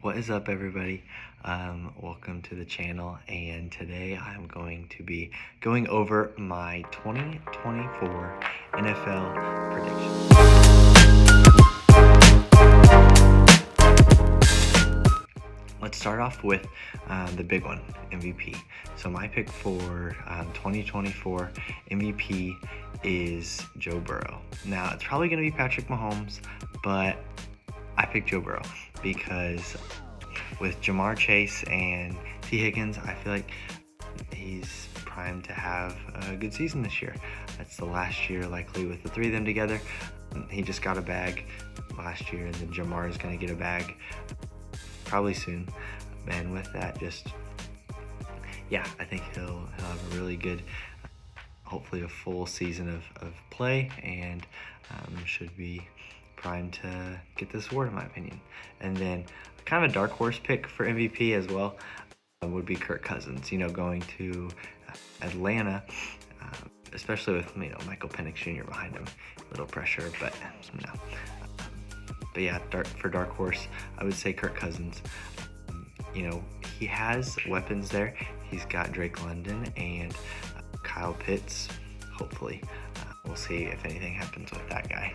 What is up, everybody? Welcome to the channel, and today I'm going to be going over my 2024 NFL predictions. Let's start off with the big one, MVP. So my pick for 2024 MVP is Joe Burrow. Now, it's probably going to be Patrick Mahomes, but I picked Joe Burrow because with Jamar Chase and T. Higgins, I feel like he's primed to have a good season this year. That's the last year likely with the three of them together. He just got a bag last year, and then Jamar is going to get a bag probably soon. And with that, I think he'll have a really good, hopefully a full season of play, and should be primed to get this award, in my opinion. And then kind of a dark horse pick for MVP as well would be Kirk Cousins, going to Atlanta, especially with Michael Penix Jr. behind him. A little pressure, but no. But yeah, for dark horse, I would say Kirk Cousins. He has weapons there. He's got Drake London and Kyle Pitts. Hopefully, we'll see if anything happens with that guy.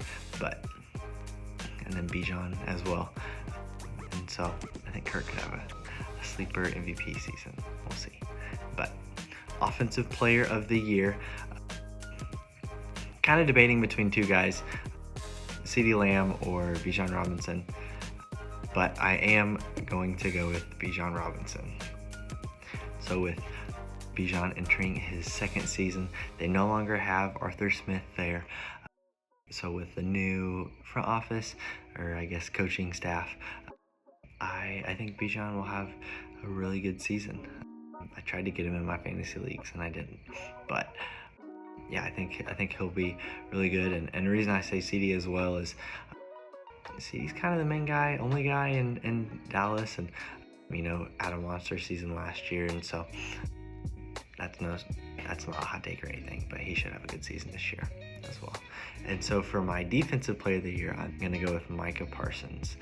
And then Bijan as well. And so I think Kirk could have a sleeper MVP season. We'll see. But offensive player of the year, kind of debating between two guys, CeeDee Lamb or Bijan Robinson. But I am going to go with Bijan Robinson. So with Bijan entering his second season, they no longer have Arthur Smith there. So with the new front office, or I guess coaching staff, I think Bijan will have a really good season. I tried to get him in my fantasy leagues and I didn't. But yeah, I think he'll be really good. And the reason I say CD as well is CD's kind of the main guy, only guy in Dallas, and had a monster season last year, and so that's not a hot take or anything, but he should have a good season this year as well. And so for my defensive player of the year, I'm going to go with Micah Parsons.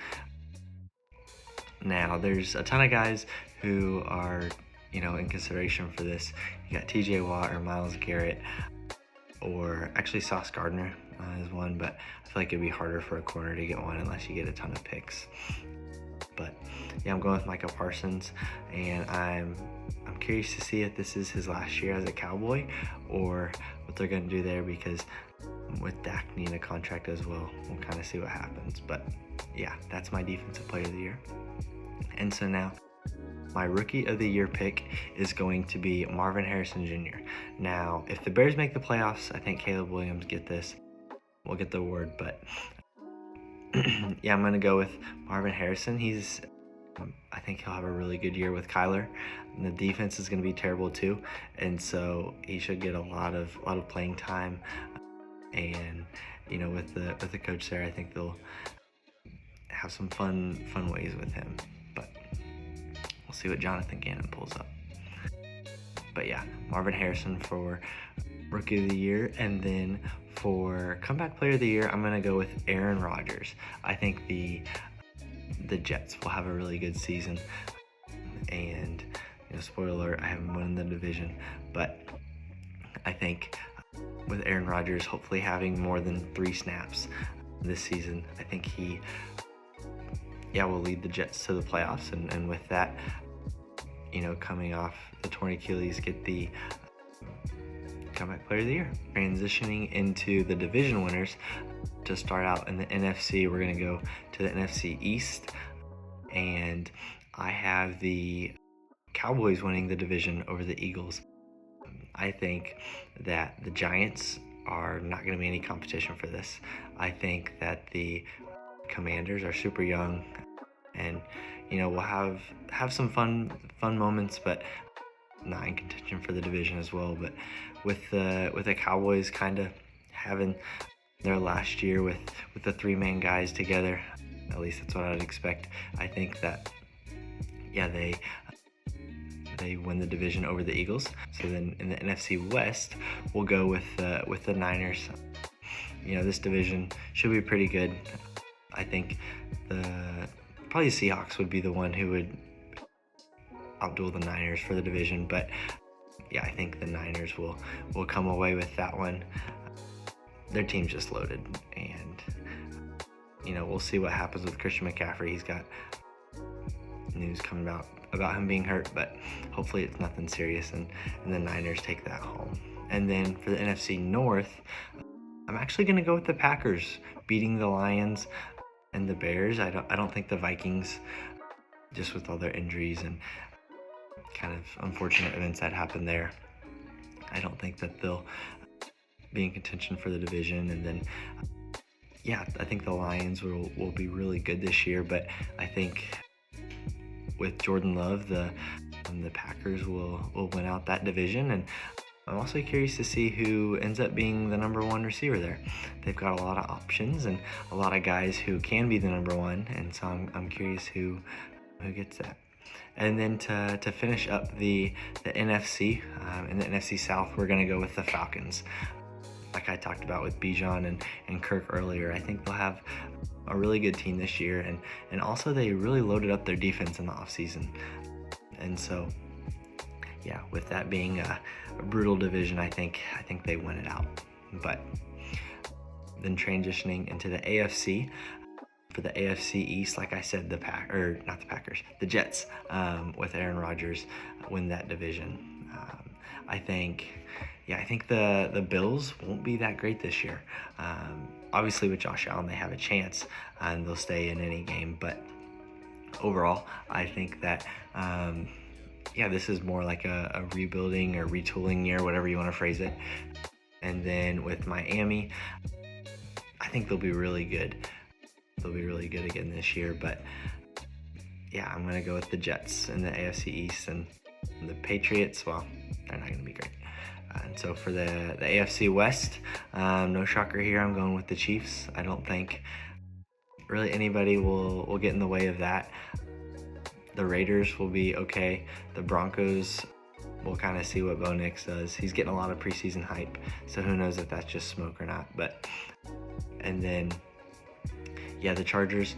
Now, there's a ton of guys who are, in consideration for this. You got TJ Watt or Myles Garrett, or actually Sauce Gardner is one, but I feel like it'd be harder for a corner to get one unless you get a ton of picks. But yeah, I'm going with Micah Parsons, and I'm curious to see if this is his last year as a Cowboy or what they're going to do there, because with Dak needing a contract as well, we'll kind of see what happens. But yeah, that's my defensive player of the year. And so now my rookie of the year pick is going to be Marvin Harrison Jr. Now, if the Bears make the playoffs, I think Caleb Williams will get the award, but yeah, I'm going to go with Marvin Harrison. I think he'll have a really good year with Kyler, and the defense is going to be terrible too, and so he should get a lot of playing time. And with the coach there, I think they'll have some fun ways with him. But we'll see what Jonathan Gannon pulls up. But yeah, Marvin Harrison for rookie of the year. And then for comeback player of the year, I'm going to go with Aaron Rodgers. I think the Jets will have a really good season. And spoiler alert, I haven't won the division, but I think with Aaron Rodgers hopefully having more than 3 snaps this season, I think he will lead the Jets to the playoffs, and with that, coming off the torn Achilles, get the comeback player of the year. Transitioning into the division winners, to start out in the NFC, we're going to go to the NFC East, and I have the Cowboys winning the division over the Eagles. I think that the Giants are not going to be any competition for this. I think that the Commanders are super young, and we'll have some fun moments, but not in contention for the division as well. But with the Cowboys kind of having their last year with the 3 main guys together, at least that's what I'd expect. I think that they win the division over the Eagles. So then in the NFC West, we'll go with the Niners. This division should be pretty good. I think the probably the Seahawks would be the one who would outduel the Niners for the division, but yeah, I think the Niners will come away with that one. Their team's just loaded, and we'll see what happens with Christian McCaffrey. He's got news coming out about him being hurt, but hopefully it's nothing serious, and the Niners take that home. And then for the NFC North, I'm actually going to go with the Packers beating the Lions and the Bears. I don't think the Vikings, just with all their injuries and kind of unfortunate events that happened there, I don't think that they'll be in contention for the division. And then I think the Lions will be really good this year, but I think with Jordan Love, the Packers will win out that division. And I'm also curious to see who ends up being the number one receiver there. They've got a lot of options and a lot of guys who can be the number one, and so I'm curious who gets that. And then to finish up the NFC, in the NFC South, we're going to go with the Falcons. Like I talked about with Bijan and Kirk earlier, I think they'll have a really good team this year, and also they really loaded up their defense in the offseason. And so, yeah, with that being a brutal division, I think they win it out. But then transitioning into the AFC, for the AFC East, like I said, the Jets, with Aaron Rodgers, win that division. I think the Bills won't be that great this year. Obviously with Josh Allen, they have a chance, and they'll stay in any game. But overall, I think that this is more like a rebuilding or retooling year, whatever you want to phrase it. And then with Miami, I think they'll be really good. They'll be really good again this year, but yeah, I'm going to go with the Jets in the AFC East, and the Patriots, well, they're not going to be great. And so for the AFC West, no shocker here, I'm going with the Chiefs. I don't think really anybody will get in the way of that. The Raiders will be okay. The Broncos, we'll kind of see what Bo Nix does. He's getting a lot of preseason hype, so who knows if that's just smoke or not. And then the Chargers,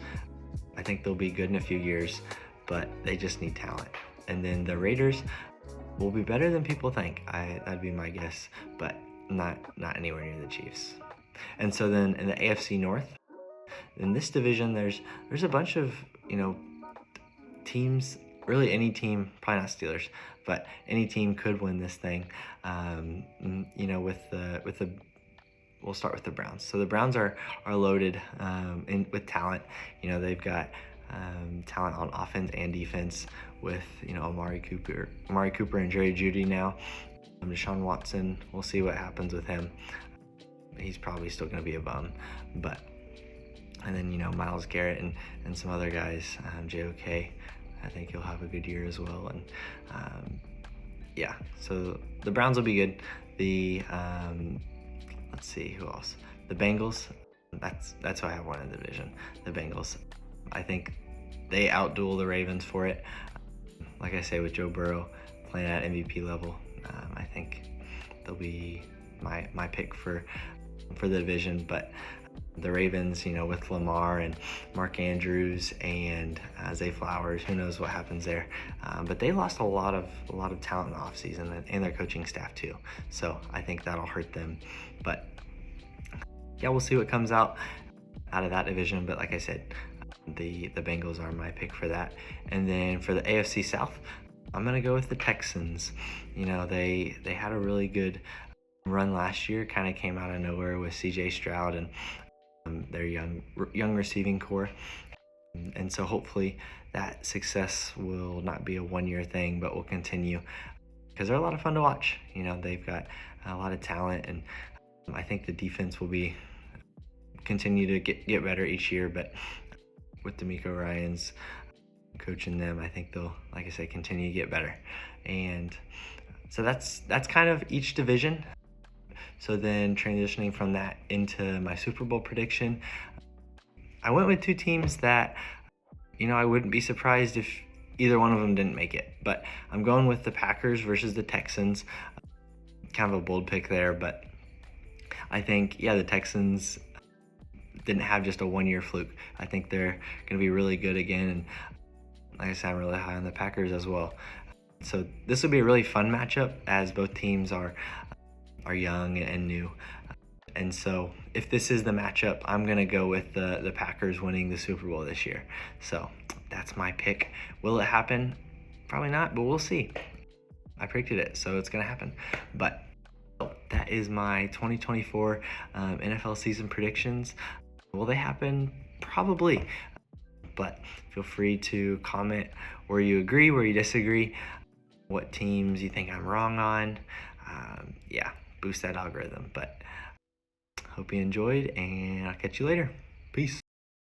I think they'll be good in a few years, but they just need talent. And then the Raiders will be better than people think. That'd be my guess, but not anywhere near the Chiefs. And so then in the AFC North, in this division, there's a bunch of teams. Really, any team, probably not Steelers, but any team could win this thing. We'll start with the Browns. So the Browns are loaded with talent. They've got talent on offense and defense with Amari Cooper and Jerry Jeudy now. Deshaun Watson, we'll see what happens with him. He's probably still going to be a bum, and then Myles Garrett and some other guys, JOK. I think he'll have a good year as well. And so the Browns will be good. The let's see who else. The Bengals. That's who I have one in the division. The Bengals. I think they outduel the Ravens for it. Like I say, with Joe Burrow playing at MVP level, I think they'll be my pick for the division. But the Ravens, with Lamar and Mark Andrews and Zay Flowers, who knows what happens there. But they lost a lot of talent in the offseason, and their coaching staff too. So I think that'll hurt them. But we'll see what comes out of that division. But like I said, the Bengals are my pick for that. And then for the AFC South, I'm gonna go with the Texans. They had a really good run last year. Kind of came out of nowhere with CJ Stroud and their young receiving core. And so hopefully that success will not be a one-year thing, but will continue, because they're a lot of fun to watch. They've got a lot of talent, and I think the defense will continue to get better each year. But with DeMeco Ryans coaching them, I think they'll, like I said, continue to get better. And so that's kind of each division. So then transitioning from that into my Super Bowl prediction, I went with two teams that, I wouldn't be surprised if either one of them didn't make it. But I'm going with the Packers versus the Texans. Kind of a bold pick there, but I think, the Texans didn't have just a one-year fluke. I think they're going to be really good again, and like I said, I'm really high on the Packers as well. So this will be a really fun matchup, as both teams are young and new. And so if this is the matchup, I'm going to go with the Packers winning the Super Bowl this year. So that's my pick. Will it happen? Probably not, but we'll see. I predicted it, so it's going to happen. But that is my 2024 NFL season predictions. Will they happen? Probably. But feel free to comment where you agree, where you disagree, what teams you think I'm wrong on. Yeah, boost that algorithm. But hope you enjoyed, and I'll catch you later. Peace.